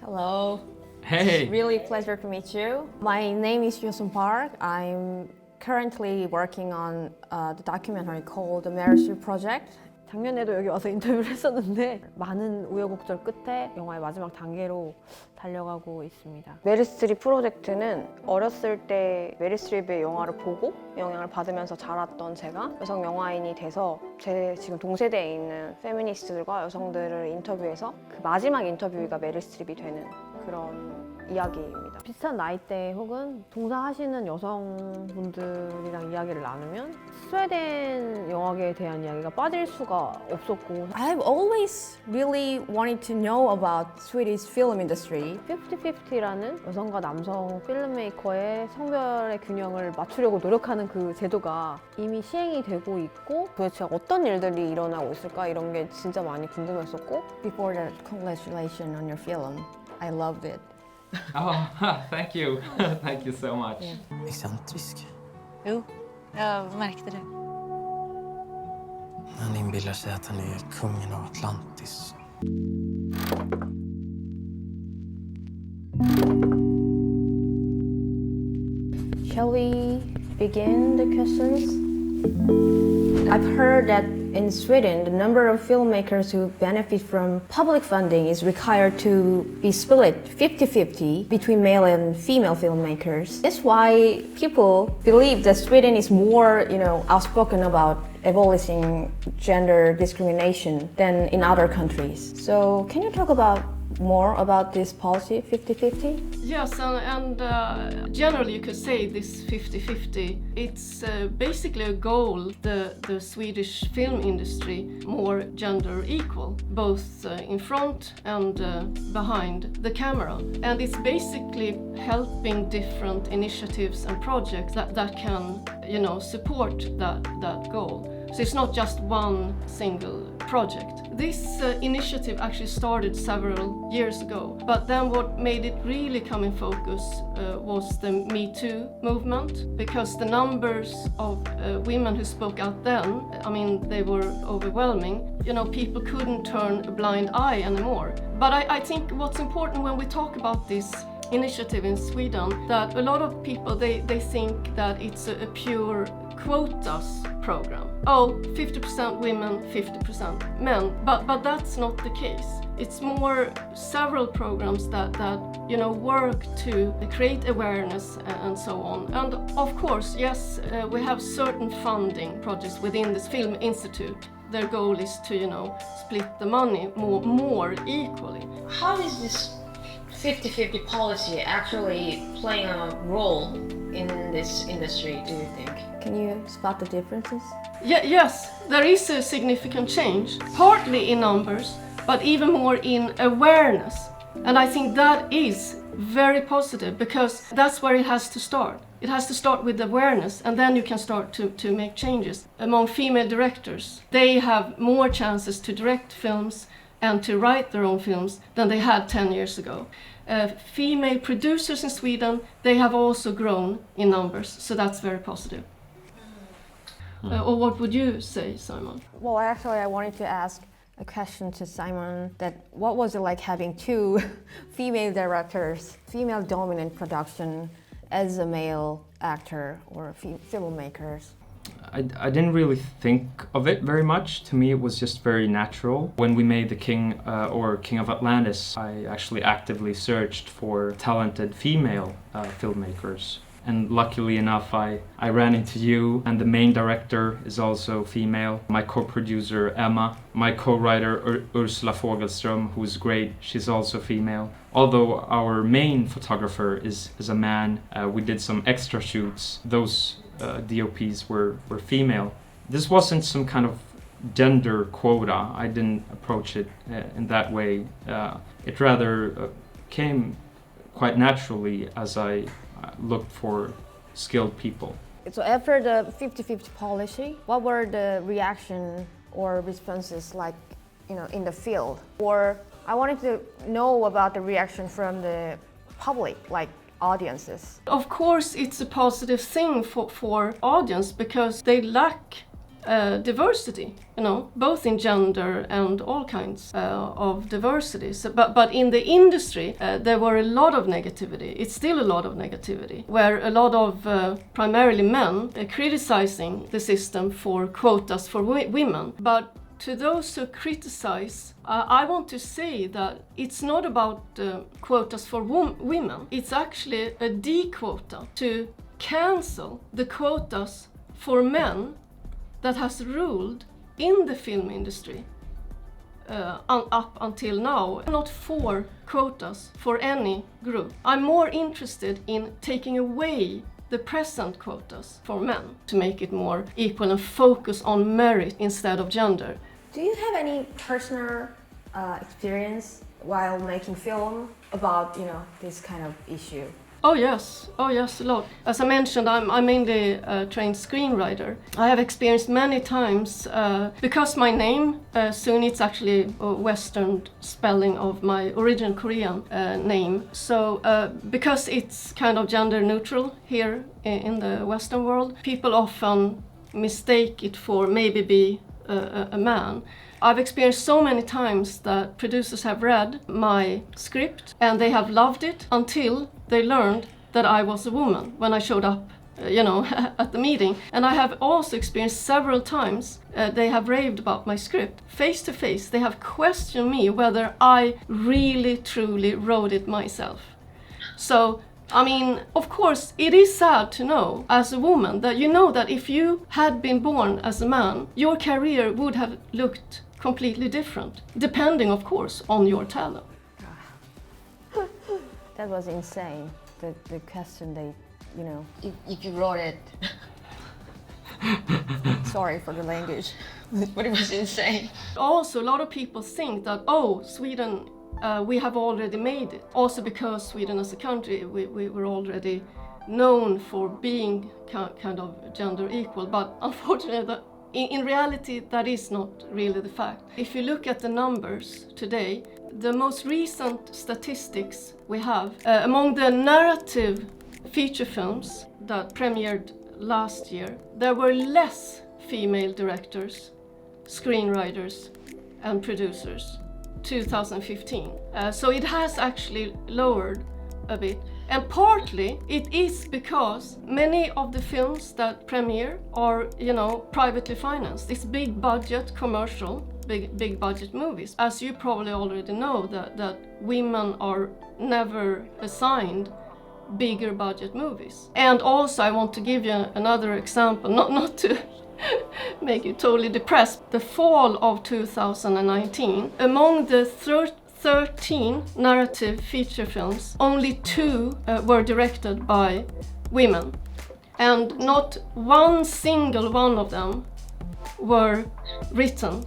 Hello. Hey. It's really a pleasure to meet you. My name is Yosun Park. I'm currently working on the documentary called the 메릴스트립프로젝트. 작년에도 여기 와서 인터뷰를 했었는데 많은 우여곡절 끝에 영화의 마지막 단계로 달려가고 있습니다. 메릴스트립 프로젝트는 어렸을 때 메릴스트립의 영화를 보고 영향을 받으면서 자랐던 제가 여성 영화인이 돼서 제 지금 동세대에 있는 페미니스트들과 여성들을 인터뷰해서 그 마지막 인터뷰가 메릴스트립이 되는 그런 이야기입니다. 비슷한 나이대 혹은 동사하시는 여성분들이랑 이야기를 나누면 스웨덴 영화계에 대한 이야기가 빠질 수가 없었고 I've always really wanted to know about Swedish film industry. 50-50라는 여성과 남성 필름메이커의 성별의 균형을 맞추려고 노력하는 그 제도가 이미 시행이 되고 있고 도대체 어떤 일들이 일어나고 있을까 이런 게 진짜 많이 궁금했었고 Before that, congratulations on your film. I loved it. Oh, thank you. Thank you so much. Excentrisk. Jo, jag märkte det. Han inbillar sig att han är kungen av Atlantis. Shall we begin the questions? I've heard that in Sweden, the number of filmmakers who benefit from public funding is required to be split 50-50 between male and female filmmakers. That's why people believe that Sweden is more, outspoken about abolishing gender discrimination than in other countries. So, can you talk more about this policy, 50-50? Yes, and generally you could say this 50-50. It's basically a goal, the Swedish film industry more gender equal, both in front and behind the camera. And it's basically helping different initiatives and projects that can, support that goal. So it's not just one single project. This initiative actually started several years ago, but then what made it really come in focus was the Me Too movement, because the numbers of women who spoke out then, they were overwhelming. People couldn't turn a blind eye anymore. But I think what's important when we talk about this initiative in Sweden, that a lot of people, they think that it's a pure quotas program. 50% women, 50% men. But that's not the case. It's more several programs that work to create awareness and so on. And of course, yes, we have certain funding projects within this Film Institute. Their goal is to, split the money more equally. How is this 50-50 policy actually playing a role in this industry, do you think? Can you spot the differences? Yes, there is a significant change, partly in numbers, but even more in awareness. And I think that is very positive, because that's where it has to start. It has to start with awareness, and then you can start to make changes. Among female directors, they have more chances to direct films and to write their own films than they had 10 years ago. Female producers in Sweden, they have also grown in numbers, so that's very positive. Or what would you say, Simon? Well, actually, I wanted to ask a question to Simon, that what was it like having two female directors, female dominant production as a male actor or filmmakers? I didn't really think of it very much. To me, it was just very natural. When we made The King King of Atlantis, I actually actively searched for talented female filmmakers. And luckily enough, I ran into you, and the main director is also female. My co-producer, Emma. My co-writer, Ursula Fogelström, who's great. She's also female. Although our main photographer is a man, we did some extra shoots. Those DOPs were female. This wasn't some kind of gender quota. I didn't approach it in that way. It rather came quite naturally as I looked for skilled people. So after the 50-50 policy, what were the reaction or responses like, in the field? Or I wanted to know about the reaction from the public, like audiences. Of course, it's a positive thing for audience, because they lack diversity, both in gender and all kinds of diversity. So, but in the industry, there were a lot of negativity. It's still a lot of negativity, where a lot of primarily men criticizing the system for quotas for women. But to those who criticize, I want to say that it's not about quotas for women. It's actually a de-quota to cancel the quotas for men that has ruled in the film industry up until now. I'm not for quotas for any group. I'm more interested in taking away the present quotas for men to make it more equal and focus on merit instead of gender. Do you have any personal experience while making film about, this kind of issue? Oh yes, a lot. As I mentioned, I'm mainly a trained screenwriter. I have experienced many times, because my name, soon it's actually a Western spelling of my original Korean name. So because it's kind of gender neutral here in the Western world, people often mistake it for maybe be a man. I've experienced so many times that producers have read my script and they have loved it until they learned that I was a woman when I showed up, at the meeting. And I have also experienced several times they have raved about my script. Face to face, they have questioned me whether I really truly wrote it myself. So, of course, it is sad to know as a woman that that if you had been born as a man, your career would have looked completely different, depending, of course, on your talent. That was insane, the question they, If you wrote it, sorry for the language. but it was insane. Also, a lot of people think that, Sweden, we have already made it. Also because Sweden as a country, we were already known for being kind of gender equal, but unfortunately, in reality, that is not really the fact. If you look at the numbers today, the most recent statistics we have, among the narrative feature films that premiered last year, there were less female directors, screenwriters, and producers. 2015. So it has actually lowered a bit. And partly it is because many of the films that premiere are, privately financed. It's big budget commercial, big budget movies. As you probably already know that women are never assigned bigger budget movies. And also I want to give you another example, not to make you totally depressed. The fall of 2019, among the 13 narrative feature films, only 2 were directed by women. And not one single one of them were written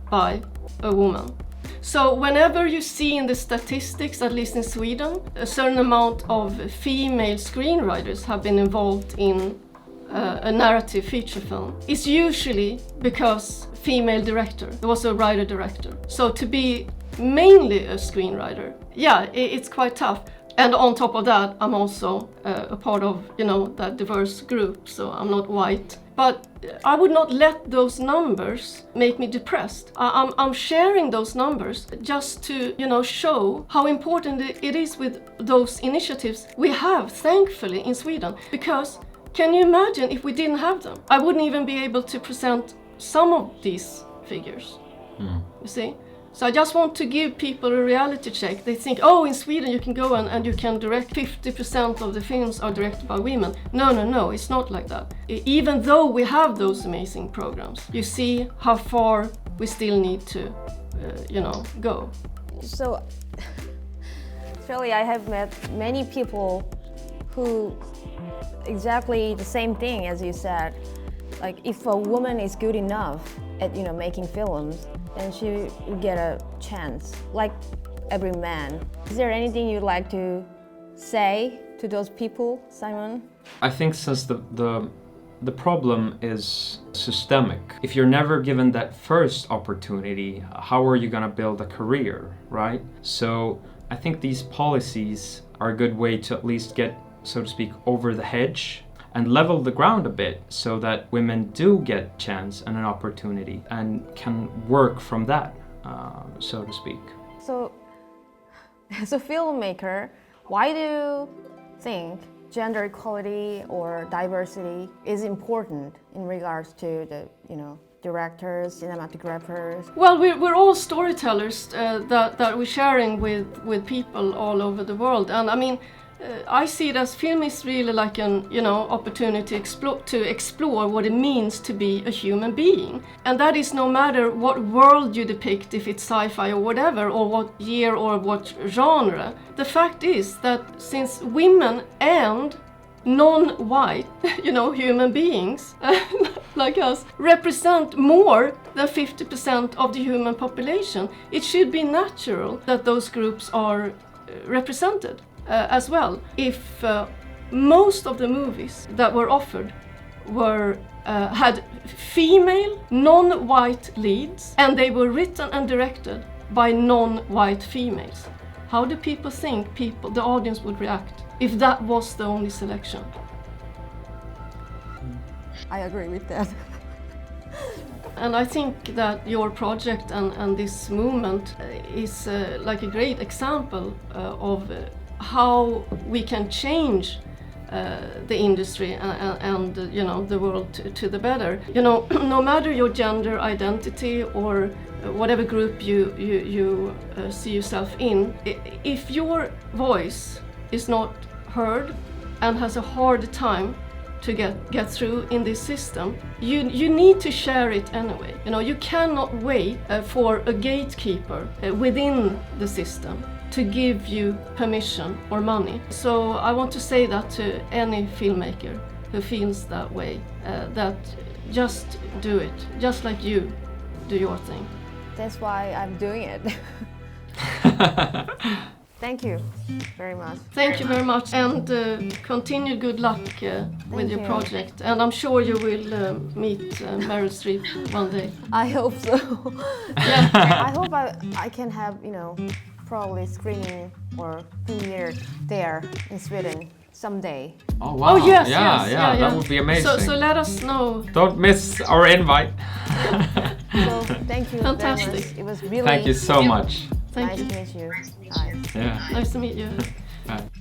by a woman. So whenever you see in the statistics, at least in Sweden, a certain amount of female screenwriters have been involved in a narrative feature film, it's usually because female director. There was a writer-director. So to be mainly a screenwriter, it's quite tough. And on top of that, I'm also a part of, that diverse group, so I'm not white. But I would not let those numbers make me depressed. I'm sharing those numbers just to, show how important it is with those initiatives we have, thankfully, in Sweden. Because can you imagine if we didn't have them? I wouldn't even be able to present some of these figures, you see? So I just want to give people a reality check. They think, in Sweden you can go and you can direct 50% of the films are directed by women. No, it's not like that. Even though we have those amazing programs, you see how far we still need to, go. So, actually, I have met many people who exactly the same thing as you said. Like, if a woman is good enough at, making films, then she will get a chance, like every man. Is there anything you'd like to say to those people, Simon? I think since the problem is systemic, if you're never given that first opportunity, how are you going to build a career, right? So I think these policies are a good way to at least get, so to speak, over the hedge. and level the ground a bit so that women do get chance and an opportunity and can work from that, so to speak. So, as a filmmaker, why do you think gender equality or diversity is important in regards to the, directors, cinematographers? Well, we're all storytellers that we're sharing with people all over the world, and I mean, I see it as film is really like an opportunity to explore what it means to be a human being, and that is no matter what world you depict, if it's sci-fi or whatever, or what year or what genre. The fact is that since women and non-white, human beings like us represent more than 50% of the human population, it should be natural that those groups are represented as well. If most of the movies that were offered had female, non-white leads, and they were written and directed by non-white females, how do people think the audience would react if that was the only selection? I agree with that. And I think that your project and this movement is like a great example of how we can change the industry and the world to the better. No matter your gender identity or whatever group you see yourself in, if your voice is not heard and has a hard time to get through in this system, you need to share it anyway. You cannot wait for a gatekeeper within the system to give you permission or money. So I want to say that to any filmmaker who feels that way, that just do it, just like you do your thing. That's why I'm doing it. Thank you very much. Thank you very much, and continued good luck with your you. project. And I'm sure you will meet Meryl Streep one day. I hope so. Yeah. I hope I can have, probably screening or premiere there in Sweden someday. Oh wow! Oh yes, yeah, yes, yeah, yeah. that would be amazing. So let us know. Don't miss our invite. So thank you Fantastic. very much. It was really Thank you so much. Thank nice you. to meet you. Bye. Yeah. Nice to meet you. Bye.